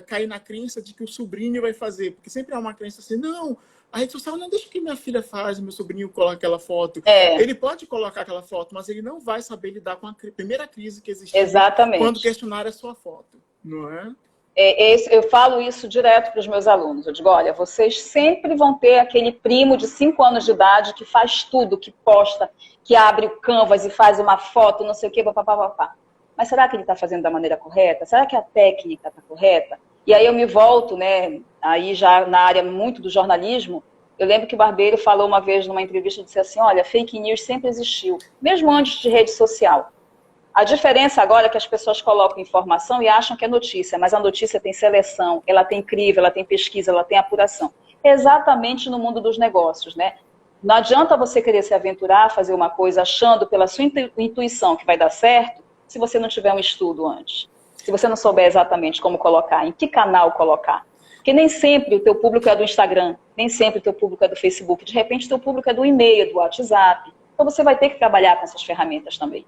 cair na crença de que o sobrinho vai fazer, porque sempre há uma crença assim, não, a rede social não deixa que minha filha faz, meu sobrinho coloca aquela foto. Ele pode colocar aquela foto, mas ele não vai saber lidar com a primeira crise que existiu quando questionar a sua foto, não é? Eu falo isso direto para os meus alunos. Eu digo, olha, vocês sempre vão ter aquele primo de 5 anos de idade que faz tudo, que posta, que abre o Canvas e faz uma foto, não sei o quê, papapá. Mas será que ele está fazendo da maneira correta? Será que a técnica está correta? E aí eu me volto, né, aí já na área muito do jornalismo. Eu lembro que o Barbeiro falou uma vez numa entrevista, disse assim, olha, fake news sempre existiu, mesmo antes de rede social. A diferença agora é que as pessoas colocam informação e acham que é notícia, mas a notícia tem seleção, ela tem crivo, ela tem pesquisa, ela tem apuração. Exatamente no mundo dos negócios, né? Não adianta você querer se aventurar a fazer uma coisa achando pela sua intuição que vai dar certo, se você não tiver um estudo antes. Se você não souber exatamente como colocar, em que canal colocar. Porque nem sempre o teu público é do Instagram, nem sempre o teu público é do Facebook. De repente, o teu público é do e-mail, do WhatsApp. Então, você vai ter que trabalhar com essas ferramentas também.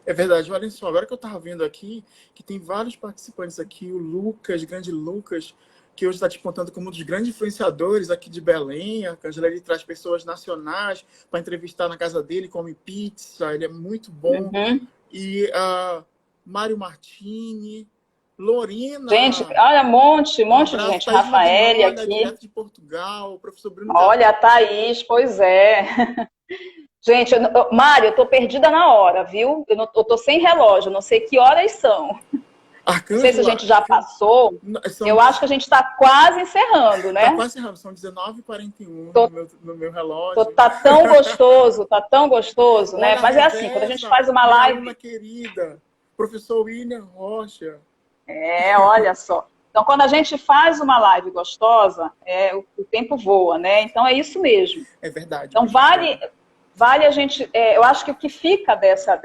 É verdade. Olha só, agora que eu estava vendo aqui, que tem vários participantes aqui, o Lucas, grande Lucas, que hoje está despontando como um dos grandes influenciadores aqui de Belém. A Cângela, ele traz pessoas nacionais para entrevistar na casa dele, come pizza, ele é muito bom. E Mário Martini, Lorena. Gente, olha, um monte de gente. Rafael aqui. Direto de Portugal, o professor Bruno. Olha, a Thaís, pois é. Gente, Mário, eu tô perdida na hora, viu? Eu tô sem relógio, não sei que horas são. Não sei se a gente já passou. Eu acho que a gente está quase encerrando, né? Está quase encerrando, são 19h41 no meu relógio. Tá tão gostoso, né? Mas é assim, quando a gente faz uma live... Minha querida, professor William Rocha. Olha só. Então, quando a gente faz uma live gostosa, o tempo voa, né? Então, é isso mesmo. É verdade. Então, vale a gente... eu acho que o que fica dessa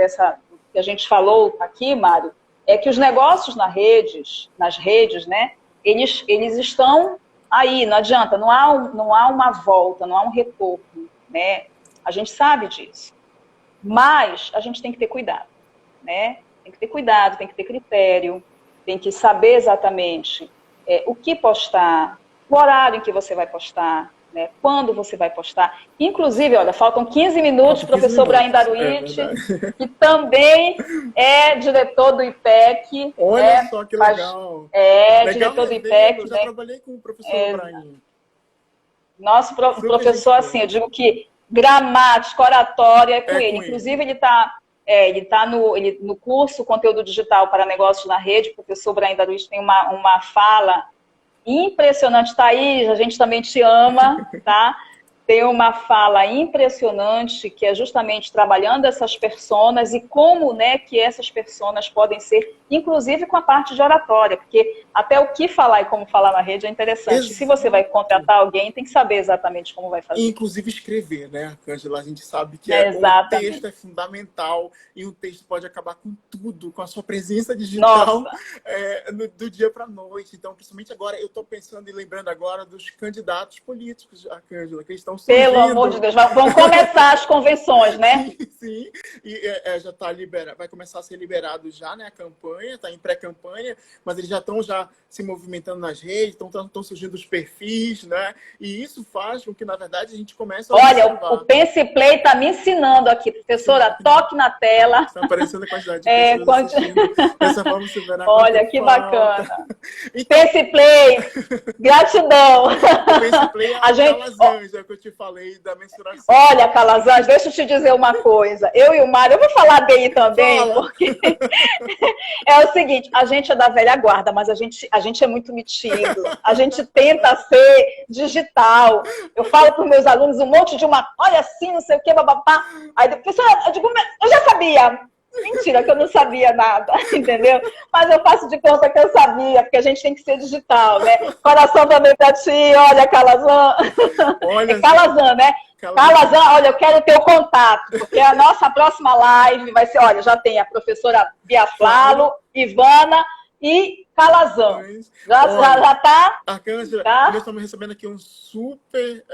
que a gente falou aqui, Mário, é que os negócios nas redes, né? Eles estão aí, não adianta, não há uma volta, não há um retorno, né? A gente sabe disso. Mas a gente tem que ter cuidado, né? Tem que ter cuidado, tem que ter critério, tem que saber exatamente o que postar, o horário em que você vai postar, né? Quando você vai postar. Inclusive, olha, faltam 15 minutos, professor Brahim Daruichi, que também é diretor do IPEC. Olha só que legal. Diretor do IPEC. Eu já trabalhei com o professor Brahim. Nosso professor, assim, eu digo que gramática, oratória é com ele. Inclusive, ele está no curso Conteúdo Digital para Negócios na Rede. O professor Brahim Daruichi tem uma fala impressionante. Thaís, a gente também te ama, tá? Tem uma fala impressionante que é justamente trabalhando essas personas e como, né, que essas personas podem ser, inclusive com a parte de oratória, porque até o que falar e como falar na rede é interessante. Exato. Se você vai contratar alguém, tem que saber exatamente como vai fazer. E, inclusive escrever, né, Cângela? A gente sabe que o texto é fundamental e o texto pode acabar com tudo, com a sua presença digital do dia para a noite. Então, principalmente agora, eu estou pensando e lembrando agora dos candidatos políticos, a Cângela, que estão surgindo. Pelo amor de Deus, vão começar as convenções, né? Sim. E já está liberado, vai começar a ser liberado já, né, a campanha, está em pré-campanha, mas eles já estão se movimentando nas redes, estão surgindo os perfis, né? E isso faz com que, na verdade, a gente comece a observar. O Pense Play está me ensinando aqui, professora, toque na tela. Está aparecendo a quantidade de pessoas assistindo. Dessa forma, você verá. Olha, que bacana. Então, Pense Play, gratidão. O Pense Play é a Calazans, é o que eu te falei da mensuração. Olha, Calazans, deixa eu te dizer uma coisa. Eu e o Mário, eu vou falar dele também, porque é o seguinte, a gente é da velha guarda, mas a gente é muito metido. A gente tenta ser digital. Eu falo para os meus alunos um monte de olha assim, não sei o que, bababá. Aí depois eu digo, eu já sabia. Mentira, que eu não sabia nada, entendeu? Mas eu faço de conta que eu sabia, porque a gente tem que ser digital, né? Coração também pra ti, olha, Calazan. Olha, Calazan, né? Calazan, olha, eu quero o teu contato, porque a nossa próxima live vai ser, olha, já tem a professora Bia Flalo, Ivana e Calazam. Já está? Arcângela, Tá? nós estamos recebendo aqui um super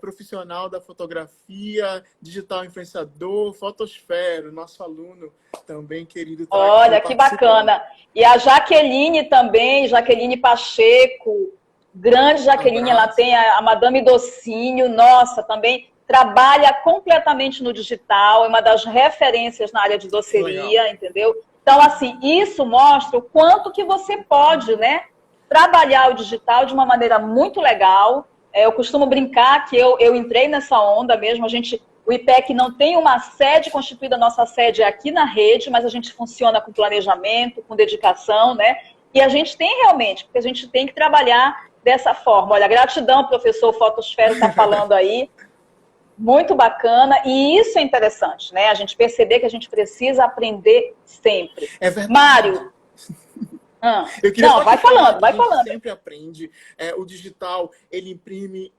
profissional da fotografia, digital influenciador, Fotosfero, nosso aluno também querido. Tá Olha, que bacana. E a Jaqueline também, Jaqueline Pacheco, grande Jaqueline, ela tem a Madame Docinho, nossa, também trabalha completamente no digital, é uma das referências na área de doceria, entendeu? Então, assim, isso mostra o quanto que você pode, né, trabalhar o digital de uma maneira muito legal. Eu costumo brincar que eu entrei nessa onda mesmo. O IPEC não tem uma sede constituída, a nossa sede é aqui na rede, mas a gente funciona com planejamento, com dedicação, né? E a gente tem realmente, porque a gente tem que trabalhar dessa forma. Olha, gratidão, professor Fotosfero está falando aí. Muito bacana, e isso é interessante, né? A gente perceber que a gente precisa aprender sempre. É verdade. Mário. Eu queria não, vai falando, vai falando. Sempre aprende. O digital, ele imprime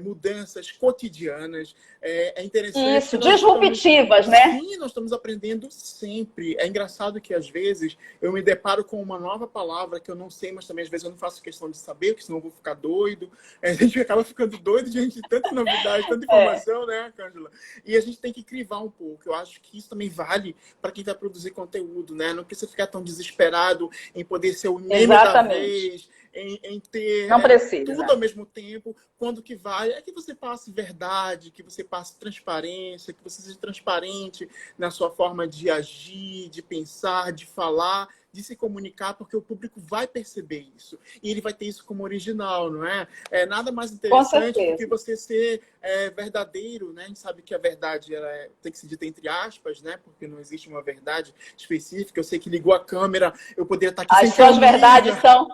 mudanças cotidianas. É interessante. Isso, disruptivas, né? Sim, nós estamos aprendendo sempre. É engraçado que, às vezes, eu me deparo com uma nova palavra que eu não sei, mas também, às vezes, eu não faço questão de saber, porque senão eu vou ficar doido. A gente acaba ficando doido diante de tanta novidade, tanta informação, né, Arcângela? E a gente tem que crivar um pouco. Eu acho que isso também vale para quem vai produzir conteúdo, né? Não precisa ficar tão desesperado em poder ser o meme da vez, em ter tudo ao mesmo tempo. Quando que vai é que você passe verdade, que você passe transparência, que você seja transparente na sua forma de agir, de pensar, de falar, de se comunicar, porque o público vai perceber isso. E ele vai ter isso como original, não é? É nada mais interessante do que você ser verdadeiro, né? A gente sabe que a verdade tem que ser dita entre aspas, né? Porque não existe uma verdade específica. Eu sei que ligou a câmera, eu poderia estar aqui sem camisa. As suas verdades são,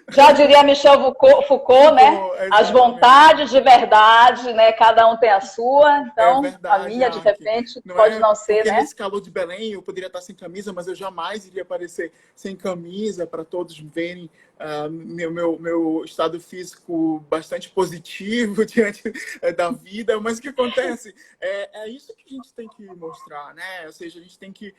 já diria Michel Foucault, né? As vontades de verdade, né? Cada um tem a sua. Então, verdade, a minha, de repente, pode não ser, né? Nesse calor de Belém, eu poderia estar sem camisa, mas eu jamais iria aparecer sem camisa, para todos verem meu estado físico bastante positivo diante da vida. Mas o que acontece? É isso que a gente tem que mostrar, né? Ou seja, a gente tem que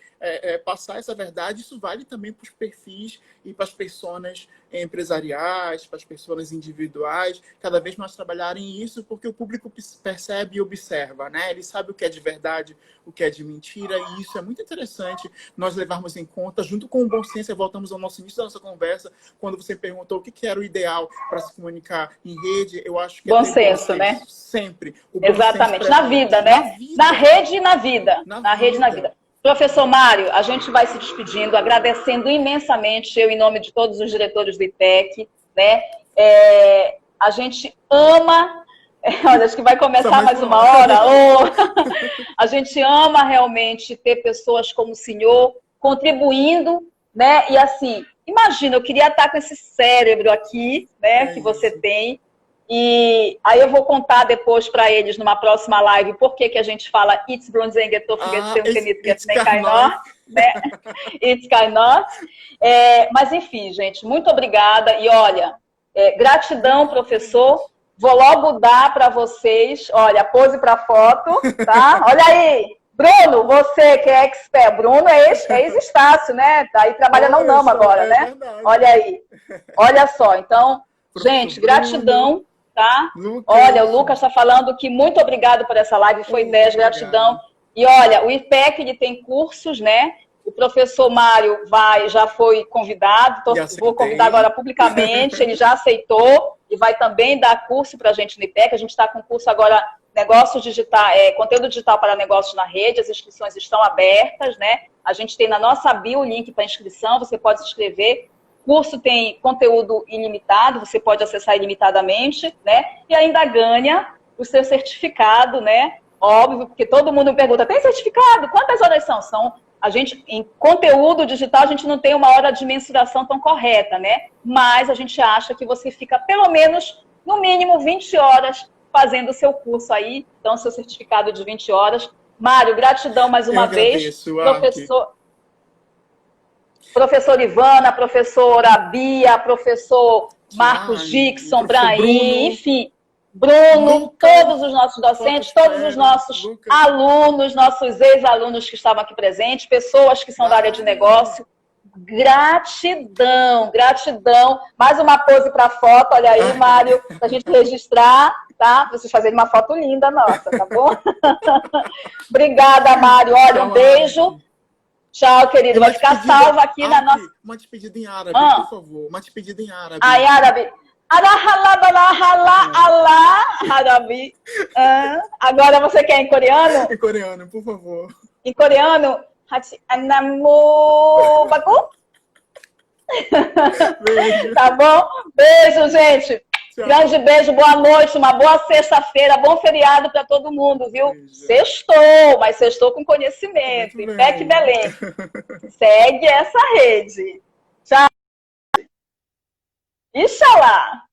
passar essa verdade. Isso vale também para os perfis e para as pessoas empresariais, para as pessoas individuais, cada vez mais trabalharem isso, porque o público percebe e observa, né? Ele sabe o que é de verdade, o que é de mentira, e isso é muito interessante nós levarmos em conta, junto com o bom senso. Voltamos ao nosso início da nossa conversa, quando você perguntou o que era o ideal para se comunicar em rede. Eu acho que bom senso, né? Sempre. Exatamente, na vida, né? Na rede e na vida. Na rede e na vida. Professor Mário, a gente vai se despedindo, agradecendo imensamente, eu em nome de todos os diretores do IPEC, né? A gente ama, olha, acho que vai começar mais uma hora. A gente ama realmente ter pessoas como o senhor contribuindo, né? E assim, imagina, eu queria estar com esse cérebro aqui, né? Que você tem. E aí eu vou contar depois para eles numa próxima live por que a gente fala It's Bronzenger, né? It's Kainot. Mas enfim, gente, muito obrigada. E olha, gratidão, professor. Vou logo dar para vocês, olha, pose para foto, tá? Olha aí, Bruno, você que é expert. Bruno é ex-Estácio, né? Tá aí trabalha na UNAM agora, né? Verdade. Olha aí. Olha só, então, gente, gratidão. Tá? Olha, o Lucas está falando que muito obrigado por essa live, foi 10, gratidão. E olha, o IPEC ele tem cursos, né? O professor Mário já foi convidado, vou convidar agora publicamente, ele já aceitou e vai também dar curso para a gente no IPEC. A gente está com curso agora, negócios digitais, conteúdo digital para negócios na rede, as inscrições estão abertas, né? A gente tem na nossa bio o link para inscrição, você pode se inscrever. O curso tem conteúdo ilimitado, você pode acessar ilimitadamente, né? E ainda ganha o seu certificado, né? Óbvio, porque todo mundo me pergunta, tem certificado? Quantas horas são? Em conteúdo digital, a gente não tem uma hora de mensuração tão correta, né? Mas a gente acha que você fica pelo menos, no mínimo, 20 horas fazendo o seu curso aí. Então, seu certificado de 20 horas. Mário, gratidão mais uma vez. Professor Ivana, professora Bia, professor Marcos Dixon, Brahim, enfim, Bruno, todos os nossos docentes, todos os nossos alunos, nossos ex-alunos que estavam aqui presentes, pessoas que são da área de negócio. Gratidão, gratidão. Mais uma pose para foto, olha aí, Mário, para a gente registrar, tá? Vocês fazerem uma foto linda nossa, tá bom? Obrigada, Mário. Olha, um beijo. Tchau, querido. Vai ficar salvo aqui na nossa... Uma despedida em árabe, por favor. Uma despedida em árabe. Ai, árabe. Árabe. Agora você quer em coreano? Em coreano, por favor. Em coreano? Beijo. Tá bom? Beijo, gente. Tchau. Grande beijo, boa noite, uma boa sexta-feira, bom feriado para todo mundo, viu? Beijo. Sextou, mas sextou com conhecimento. IPEC Belém. Segue essa rede. Tchau. Ixalá.